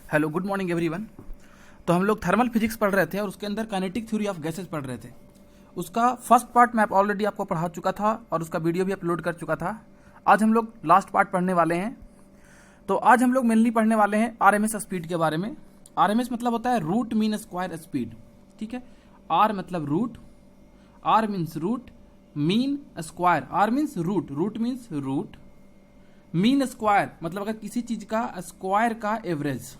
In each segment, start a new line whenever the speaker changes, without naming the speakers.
Hello good morning everyone. तो हम लोग थर्मल फिजिक्स पढ़ रहे थे और उसके अंदर काइनेटिक थ्योरी ऑफ गैसेस पढ़ रहे थे। उसका फर्स्ट पार्ट मैं ऑलरेडी आपको पढ़ा चुका था और उसका वीडियो भी अपलोड कर चुका था। आज हम लोग लास्ट पार्ट पढ़ने वाले हैं। तो आज हम लोग मेनली पढ़ने वाले हैं आरएमएस स्पीड के बारे में। आरएमएस मतलब होता है रूट मीन स्क्वायर स्पीड, ठीक है। आर मतलब root, R means root, mean square, R means root, root means root, mean square मतलब अगर किसी चीज का स्क्वायर का एवरेज,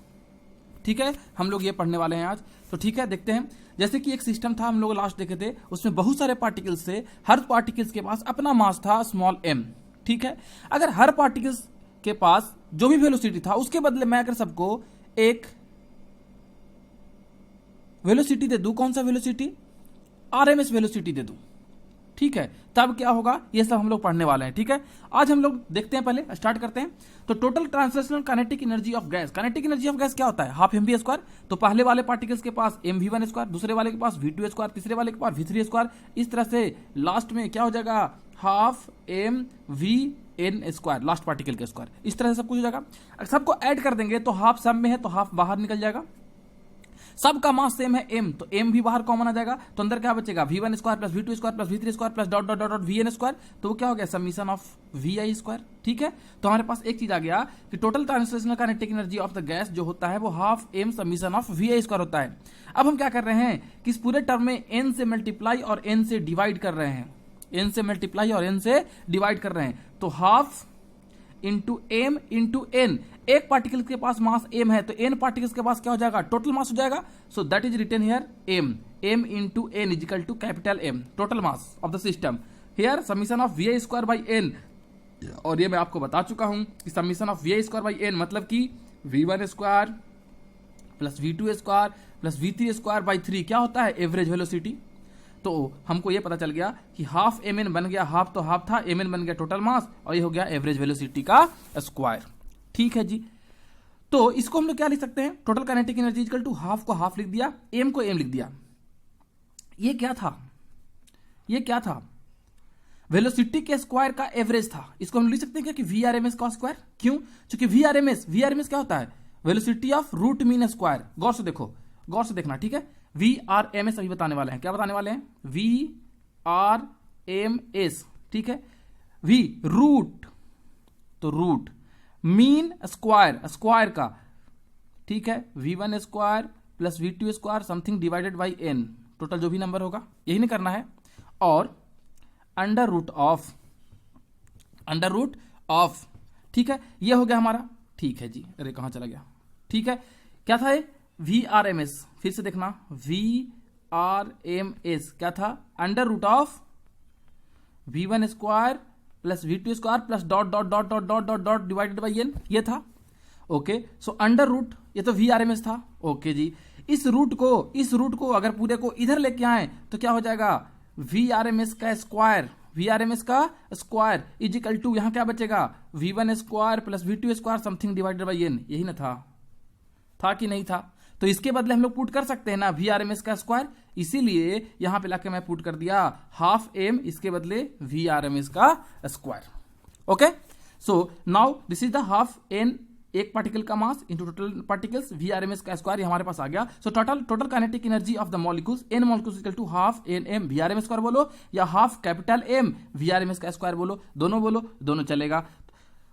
ठीक है। हम लोग ये पढ़ने वाले हैं आज। तो ठीक है, देखते हैं। जैसे कि एक सिस्टम था, हम लोग लास्ट देखे थे, उसमें बहुत सारे पार्टिकल्स थे। हर पार्टिकल्स के पास अपना मास था स्मॉल m, ठीक है। अगर हर पार्टिकल्स के पास जो भी वेलोसिटी था उसके बदले मैं अगर सबको एक वेलोसिटी दे दूं, कौन सा वेलोसिटी? आरएमएस वेलोसिटी दे दूं, ठीक है, तब क्या होगा? ये सब हम लोग पढ़ने वाले हैं, ठीक है। आज हम लोग देखते हैं, पहले स्टार्ट करते हैं। तो total translational kinetic energy of gas, kinetic energy of gas क्या होता है? Half M v square. तो पहले वाले पार्टिकल्स के पास एम वी वन स्क्वायर, दूसरे वाले के पास वी टू स्क्वायर, तीसरे वाले के पास वी थ्री स्क्वायर, इस तरह से लास्ट में क्या हो जाएगा? Half M v n square, last particle के स्क्वायर, इस तरह से सब कुछ हो जाएगा। अगर सबको ऐड कर देंगे तो हाफ सब में है तो हाफ बाहर निकल जाएगा। सबका मास सेम है m, तो m भी बाहर कॉमन आ जाएगा। तो अंदर क्या बचेगा? V one square plus v two square plus v three square plus dot dot dot dot v n square. तो वो क्या हो गया? Summation of v i square, ठीक है। तो हमारे पास एक चीज आ गया कि total translational kinetic energy of the gas जो होता है वो half m summation of v i square होता है। अब हम क्या कर रहे हैं कि इस पूरे टर्म में n से मल्टीप्लाई और n से डिवाइड कर रहे हैं, n से मल्टीप्लाई और n से डिवाइड कर रहे हैं। तो half into m into n, एक पार्टिकल के पास मास m है तो n पार्टिकल्स के पास क्या हो जाएगा? टोटल मास हो जाएगा। So that is written here m into n is equal to capital M, total mass of the system. Here summation of v i square by n, और ये मैं आपको बता चुका हूं कि summation of v i square by n मतलब कि v one square plus v two square plus v three square by 3 क्या होता है? Average velocity. तो हमको ये पता चल गया कि हाफ एम एन बन गया, हाफ तो हाफ था, एम एन बन गया टोटल मास और ये हो गया एवरेज वेलोसिटी का स्क्वायर, ठीक है जी। तो इसको हम लोग क्या लिख सकते हैं? Total kinetic energy equal to half को हाफ लिख दिया, एम को एम लिख दिया। ये क्या था? ये क्या था? वेलोसिटी के स्क्वायर का एवरेज था। इसको हम लिख सकते हैं क्या कि वी आर एम एस का स्क्वायर। क्यों? क्योंकि वी आर एम एस क्या होता है? Velocity of root mean square. गौर से देखो, गौर से देखना, ठीक है। वी आर एम एस अभी बताने वाले हैं। क्या बताने वाले हैं? वी आर एम एस, ठीक है। वी रूट, तो रूट, मीन स्क्वायर, स्क्वायर का, ठीक है, v one square plus v two square something divided by n, total जो भी नंबर होगा यही नहीं करना है, और under root of, under root of, ठीक है। ये हो गया हमारा, ठीक है जी। अरे कहां चला गया? ठीक है, क्या था ये? वी आर एम एस, फिर से देखना, वी आर एम एस क्या था? Under root of v one square plus v two square plus dot dot dot dot dot dot dot divided by n, ये था। ओके, सो अंडर रूट, ये तो we R M s था। Okay जी, इस root को अगर पूरे को इधर लेके आए तो क्या हो जाएगा? वी आर एम एस का square, v R M S का स्क्वायर इज इक्वल टू, यहां क्या बचेगा? V one square plus v two square something divided by n, यही ना था कि नहीं था? तो इसके बदले हम लोग पुट कर सकते हैं ना वी आर एम एस का स्क्वायर, इसीलिए यहां पे लाके मैं पुट कर दिया हाफ एम, इसके बदले वी आर एम एस का square. Okay, so now this is the half n, एक पार्टिकल का mass into total particles, v R M S का स्क्वायर, हमारे पास आ गया। So total kinetic energy of the molecules, n molecules equal to half n m we are m square बोलो या half capital M we R M S का square बोलो, दोनों चलेगा।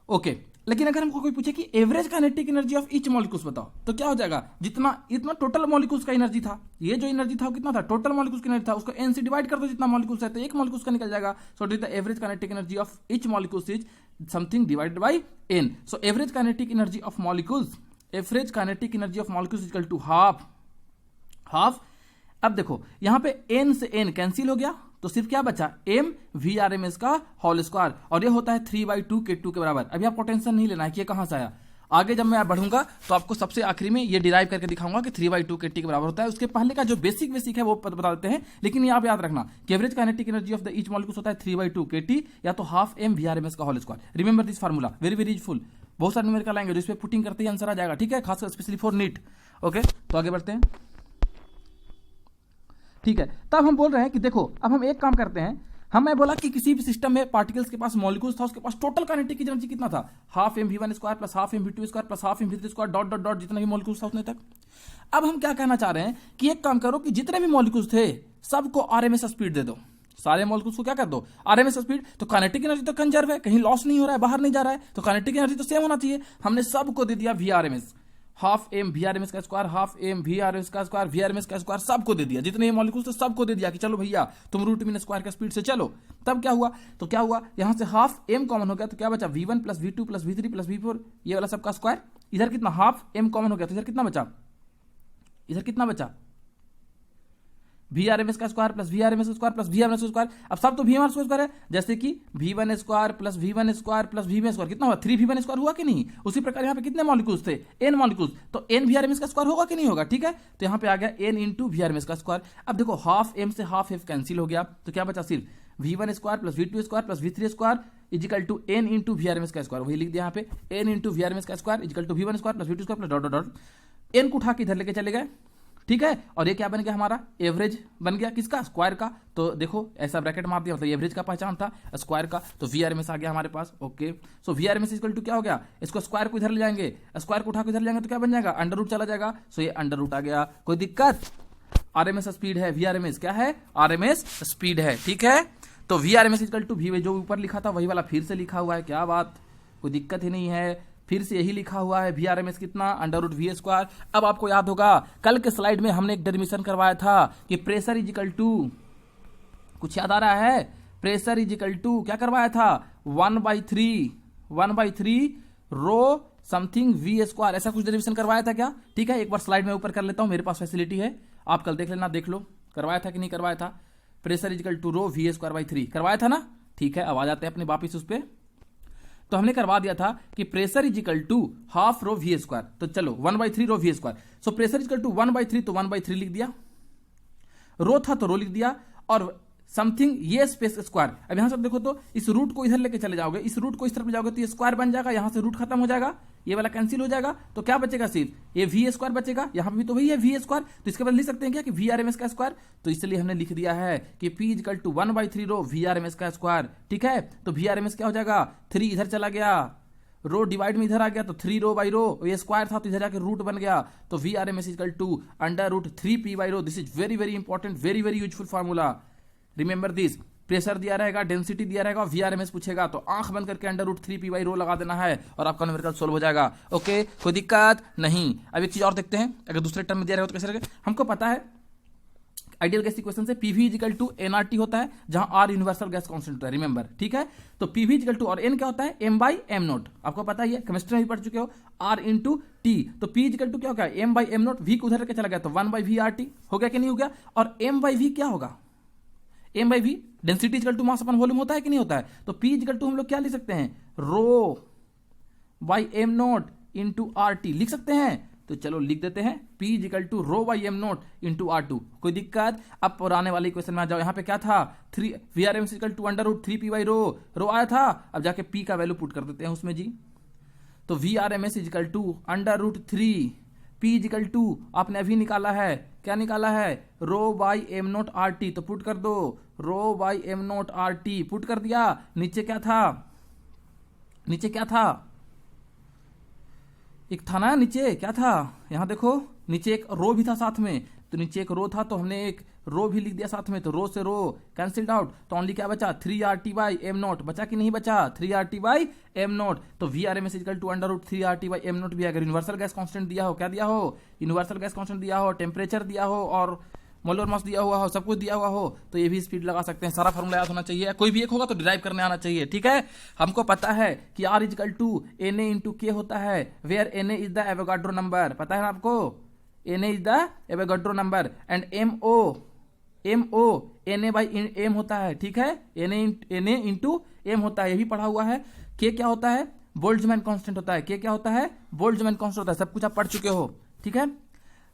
ओके, लेकिन अगर हमको कोई पूछे कि average kinetic energy of each molecules बताओ, तो क्या हो जाएगा? इतना टोटल मॉलिक्यूल्स का एनर्जी था, ये जो एनर्जी था वो कितना था? टोटल मॉलिक्यूल्स की एनर्जी था, उसको एन से डिवाइड कर दो, जितना मॉलिक्यूल्स है तो एक मॉलिक्यूल्स का निकल जाएगा। So the average kinetic energy of each molecules is something divided by n. So average kinetic energy of molecules, average kinetic energy of molecules equal to half. अब देखो यहां पे n से n कैंसिल हो गया तो सिर्फ क्या बचा? m V R M S का होल स्क्वायर, और ये होता है 3/2 k2 के बराबर। अभी आपको टेंशन नहीं लेना है कि ये कहां से आया, आगे जब मैं बढ़ूंगा तो आपको सबसे आखिरी में ये डिराइव करके दिखाऊंगा कि 3/2 k t के बराबर होता है। उसके पहले का जो बेसिक है वो बता देते हैं, लेकिन यहाँ पे याद रखना कि average kinetic energy of the each molecules होता है 3/2 k t या तो half m V R M S का whole square. Remember this formula, very very useful. बहुत सारे न्यूमेरिकल आएंगे जिस पे पुटिंग करते ही आंसर आ जाएगा, ठीक है, खासकर स्पेशली फॉर नीट। ओके, तो आगे बढ़ते हैं, ठीक है। तब हम बोल रहे हैं कि देखो अब हम एक काम करते हैं, मैं बोला कि किसी भी सिस्टम में पार्टिकल्स के पास मॉलिक्यूल्स था, उसके पास टोटल काइनेटिक एनर्जी कितना था, half M we one square plus half M V two square plus half M V three square dot dot dot, जितना भी मॉलिक्यूल्स था उतने तक। अब हम क्या कहना चाह रहे हैं कि एक काम करो कि जितने भी मॉलिक्यूल्स थे सबको आरएमएस स्पीड दे दो, सारे मॉलिक्यूल्स को क्या कर दो आरएमएस स्पीड। तो काइनेटिक एनर्जी तो कंजर्व है, कहीं लॉस नहीं हो रहा है, बाहर नहीं जा रहा है, तो काइनेटिक एनर्जी तो सेम होना चाहिए। हमने सबको दे दिया V RMS, half M V RMS का square, half M V RMS का स्क्वायर, वी आरएमएस का स्क्वायर, सबको दे दिया, जितने मॉलिक्यूल्स थे सबको दे दिया कि चलो भैया तुम रूट मीन स्क्वायर के स्पीड से चलो। तब क्या हुआ, तो क्या हुआ यहां से हाफ एम कॉमन हो गया, तो क्या बचा v1 plus v2 plus v3 plus v4, ये वाला सबका स्क्वायर। इधर कितना हाफ एम कॉमन हो गया, तो इधर कितना बचा, इधर कितना बचा वी आरएमएस का स्क्वायर प्लस वी आरएमएस का स्क्वायर प्लस वी आरएमएस का स्क्वायर। अब सब तो वी आर स्क्वायर है, जैसे कि v1 square plus v1 square plus v square कितना हुआ 3v1 स्क्वायर हुआ कि नहीं। उसी प्रकार यहाँ पे कितने मॉलिक्यूल्स थे n मॉलिक्यूल्स, तो n वी आरएमएस का स्क्वायर होगा कि नहीं होगा, ठीक है। तो यहाँ पे आ गया n इंटू वी आरएमएस का स्क्वायर। अब देखो हाफ एम से हाफ एफ कैंसिल हो गया, तो क्या बचा सिर्फ v1 square plus v2 square plus v3 square equal to n into V RMS का स्क्वायर। वही लिख दिया यहाँ पे n इंटू वी आरएमएस का square equal to v1 square plus v2 square plus dot dot dot. n को उठा के इधर लेके चले गए, ठीक है। और ये क्या बन गया हमारा एवरेज बन गया, किसका स्क्वायर का। तो देखो ऐसा ब्रैकेट मार दिया, मतलब एवरेज का पहचान था स्क्वायर का, तो वी आरएमएस आ गया हमारे पास। Okay, so V RMS equal to क्या हो गया, इसको स्क्वायर को इधर ले जाएंगे, स्क्वायर को उठा के इधर ले जाएंगे तो क्या बन जाएगा अंडर रूट चला जाएगा। सो ये अंडर रूट आ गया, कोई दिक्कत। आरएमएस स्पीड है, वी आरएमएस क्या है, आरएमएस स्पीड है, ठीक है। तो V RMS equal to V, जो ऊपर लिखा था वही वाला फिर से लिखा हुआ है, क्या बात, कोई दिक्कत ही नहीं है, फिर से यही लिखा हुआ है वी आरएमएस कितना अंडर रूट वी स्क्वायर। अब आपको याद होगा कल के स्लाइड में हमने एक डेरिवेशन करवाया था कि प्रेशर इज इक्वल टू, कुछ याद आ रहा है, प्रेशर इज इक्वल टू क्या करवाया था 1/3 रो समथिंग वी स्क्वायर, ऐसा कुछ डेरिवेशन करवाया था क्या, ठीक है। एक बार स्लाइड में ऊपर कर लेता हूं, मेरे पास फैसिलिटी है, आप कल देख लेना, देख लो करवाया था कि नहीं करवाया था। Pressure is equal to rho V square by 3 करवाया था ना, ठीक है। अब आ जाते हैं अपने वापिस उस पर, तो हमने करवा दिया था कि pressure is equal to half rho V square, तो चलो 1/3 rho V square. So pressure is equal to 1/3, तो 1/3 लिख दिया, रो था तो रो लिख दिया, और समथिंग ये स्पेस स्क्वायर। अब यहां से देखो तो इस रूट को इधर लेके चले जाओगे, इस रूट को इस तरफ ले जाओगे तो ये स्क्वायर बन जाएगा, यहां से रूट खत्म हो जाएगा, ये वाला कैंसिल हो जाएगा, तो क्या बचेगा सिर्फ ये वी स्क्वायर बचेगा, यहां पे भी तो वही है वी स्क्वायर, तो इसके बाद लिख सकते हैं क्या कि वी आरएमएस का स्क्वायर। तो इसलिए हमने लिख दिया है कि P equal to 1/3 rho V RMS का स्क्वायर, ठीक है। तो वी आरएमएस क्या हो जाएगा, 3 इधर चला गया, रो डिवाइड में इधर आ गया, तो 3 रो बाई रो, ये स्क्वायर था तो इधर जाके रूट बन गया, तो V RMS equal to under root 3p by rho. This is very very important, very very useful formula, remember this. Pressure दिया रहेगा, डेंसिटी दिया रहेगा, वी आरएमएस पूछेगा तो आंख बंद करके अंडर रूट 3p बाई रो लगा देना है और आपका न्यूमेरिकल सोल्व हो जाएगा। ओके, कोई दिक्कत नहीं। अब एक चीज और देखते हैं, अगर दूसरे टर्म में दिया रहेगा तो कैसे रहेगा। हमको पता है आइडियल गैस इक्वेशन से पीवी इक्वल टू एनआरटी होता है, जहां आर यूनिवर्सल गैस कांस्टेंट होता है, रिमेंबर, ठीक है। तो पीवी इक्वल टू और एन क्या होता है एम बाई एम नोट, आपको पता ही है, केमिस्ट्री में भी पढ़ चुके हो, आर इंटू टी। तो पी इक्वल टू क्या होगा M by M naught, V को उधर के चला गया तो 1/v/rt हो गया कि नहीं हो गया। और एम बाई वी क्या होगा, M by V density equal to mass upon volume होता है कि नहीं होता है। तो पी इक्वल टू हम लोग क्या लिख सकते हैं, rho by M naught into R T लिख सकते हैं। तो चलो लिख देते हैं P equal to rho by M naught into R2, कोई दिक्कत। अब पुराने वाले क्वेश्चन में आ जाओ, यहाँ पे क्या था 3 V are M equal to under root 3p by rho आया था, अब जाके P का वैल्यू पुट कर देते हैं उसमें जी। तो we R M S equal to under root 3 P equal to आपने अभी निकाला है, क्या निकाला है rho by M naught R T, तो पुट कर दो rho by M naught R T, put कर दिया। नीचे क्या था, नीचे क्या था, एक था ना नीचे, क्या था यहां देखो नीचे एक रो भी था साथ में, तो नीचे एक रो था तो हमने एक रो भी लिख दिया साथ में, तो रो से रो कैंसिल्ड आउट, तो ओनली क्या बचा 3RT बाई एम नोट, बचा कि नहीं बचा 3RT बाई एम नोट। तो we R M S equal to under root 3RT by M naught भी, अगर यूनिवर्सल गैस कांस्टेंट दिया हो, क्या दिया हो यूनिवर्सल गैस कांस्टेंट दिया हो, टेम्परेचर दिया हो और मोलर मास दिया हुआ हो, सब कुछ दिया हुआ हो, तो ये भी स्पीड लगा सकते हैं। सारा फॉर्मूला याद होना चाहिए, कोई भी एक होगा तो डिराइव करने आना चाहिए, ठीक है। हमको पता है कि R equal to Na into K होता है, where Na is the Avogadro number, पता है ना आपको, Na is the Avogadro number and MO Na by M होता है, ठीक है, Na इंटू एम होता है, ये भी पढ़ा हुआ है। के क्या होता है बोल्ट्जमैन कांस्टेंट होता है, के क्या होता है बोल्ट्जमैन कांस्टेंट होता है, सब कुछ आप पढ़ चुके हो, ठीक है।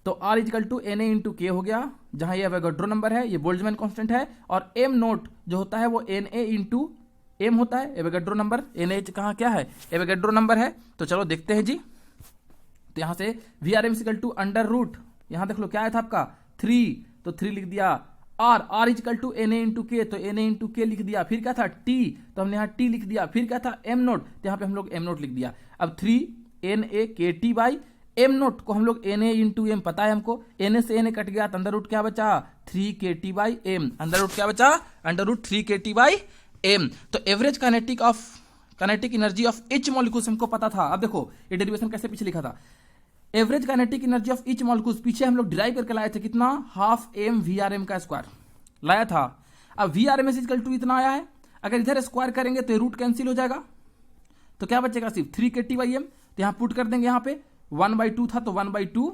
तो R equal to Na into K हो गया, जहां ये एवोगाड्रो नंबर है, ये बोल्ट्जमैन कांस्टेंट है, और एम नोट जो होता है वो Na इंटू एम होता है, एवोगाड्रो नंबर। Na कहाँ क्या है एवोगाड्रो नंबर है। तो चलो देखते हैं जी, तो यहां से V are M equal to under root, यहां देख लो क्या आया था आपका 3, तो 3 लिख दिया, R equal to N A into K, तो एन ए इंटू के लिख दिया। फिर क्या था टी, तो हमने यहाँ टी लिख दिया। फिर क्या था एम नोट, तो यहाँ पे हम लोग एम नोट लिख दिया। अब 3 एन ए के टी बाई एम नोट को हम लोग एन ए इंटू एम, पता है हमको, एन ए से एन ए कट गया तो अंडर रूट क्या बचा 3 के T by M, under root क्या बचा अंडर रूट 3 के टी बाई एम। तो average kinetic energy of each molecule हमको पता था। अब देखो ये डेरिवेशन कैसे पीछे लिखा था, average kinetic energy of each molecule पीछे हम लोग डिराइव करके लाए थे कितना, half M we are M का स्क्वायर लाया था। अब V R M S equal to इतना आया है, अगर इधर स्क्वायर करेंगे तो रूट कैंसिल हो जाएगा, तो क्या बचेगा सिर्फ 3 के टी बाई एम। तो यहाँ पुट कर देंगे, यहाँ पे 1/2 था तो 1/2,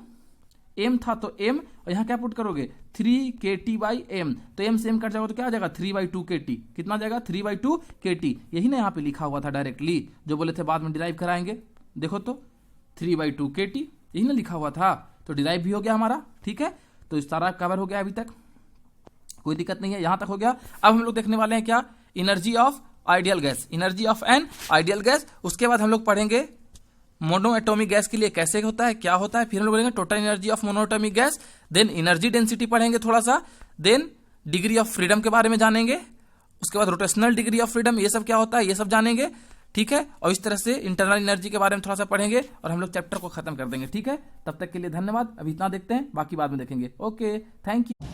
एम था तो एम, और यहाँ क्या पुट करोगे 3 के टी बाई एम, तो एम से एम कट जाएगा तो क्या आ जाएगा 3/2 के टी, कितना आ जाएगा 3/2 के टी। यही ना यहाँ पे लिखा हुआ था डायरेक्टली, जो बोले थे बाद में डिराइव कराएंगे, देखो तो 3/2 के टी यही ना लिखा हुआ था, तो डिराइव भी हो गया हमारा। ठीक है, तो सारा कवर हो गया अभी तक, कोई दिक्कत नहीं है, यहां तक हो गया। अब हम लोग देखने वाले हैं क्या, energy of ideal gas, energy of an ideal gas. उसके बाद हम लोग पढ़ेंगे मोनो एटॉमिक गैस के लिए कैसे होता है, क्या होता है। फिर हम लोग पढ़ेंगे total energy of mono atomic gas, then energy density पढ़ेंगे थोड़ा सा, देन डिग्री ऑफ फ्रीडम के बारे में जानेंगे, उसके बाद रोटेशनल डिग्री ऑफ फ्रीडम, ये सब क्या होता है ये सब जानेंगे। ठीक है, और इस तरह से इंटरनल एनर्जी के बारे में थोड़ा सा पढ़ेंगे और हम लोग चैप्टर को खत्म कर देंगे। ठीक है, तब तक के लिए धन्यवाद। अभी इतना देखते हैं, बाकी बाद में देखेंगे। Okay, thank you.